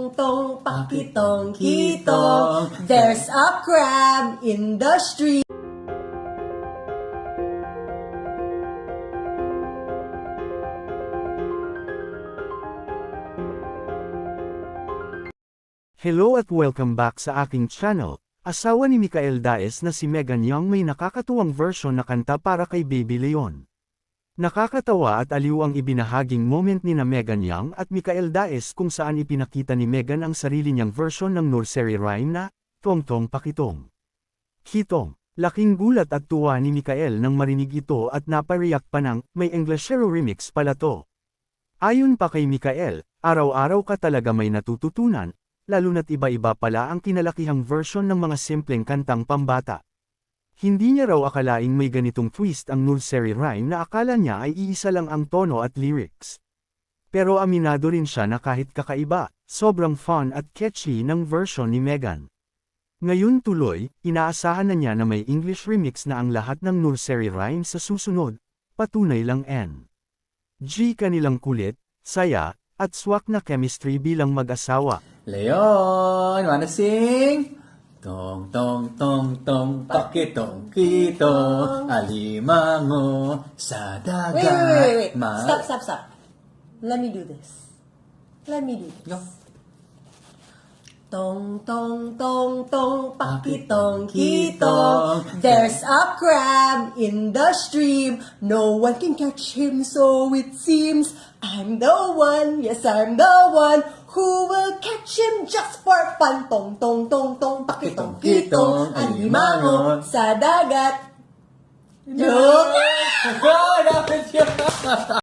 Tong pakitong kitong, there's a crab in the street. Hello at welcome back sa aking channel. Asawa ni Michael Daes na si Megan Young may nakakatuwang version na kanta para kay Baby Leon. Nakakatawa at aliw ang ibinahaging moment ni na Megan Young at Michael Daes kung saan ipinakita ni Megan ang sarili niyang version ng nursery rhyme na Tong Tong Pakitong Kitong. Laking gulat at tuwa ni Michael nang marinig ito at napariyak pa ng may Englishero remix pala to. Ayon pa kay Michael, araw-araw ka talaga may natututunan, lalo na't iba-iba pala ang kinalakihang version ng mga simpleng kantang pambata. Hindi niya raw akalaing may ganitong twist ang nursery rhyme na akala niya ay iisa lang ang tono at lyrics. Pero aminado rin siya na kahit kakaiba, sobrang fun at catchy ng version ni Megan. Ngayon tuloy, inaasahan na niya na may English remix na ang lahat ng nursery rhyme sa susunod, patunay lang G kanilang kulit, saya, at swak na chemistry bilang mag-asawa. Leon, wanna sing? Tong tong tong tong pakitong kitong alimango sa dagat. Wait. Stop. Let me do this. Go. Tong tong tong tong pakitong kitong, there's a crab in the stream. No one can catch him, so it seems. I'm the one, yes I'm the one, who will catch him just for fun. Tong tong tong tong pakitong kitong, alimango sa dagat. Dapat yun.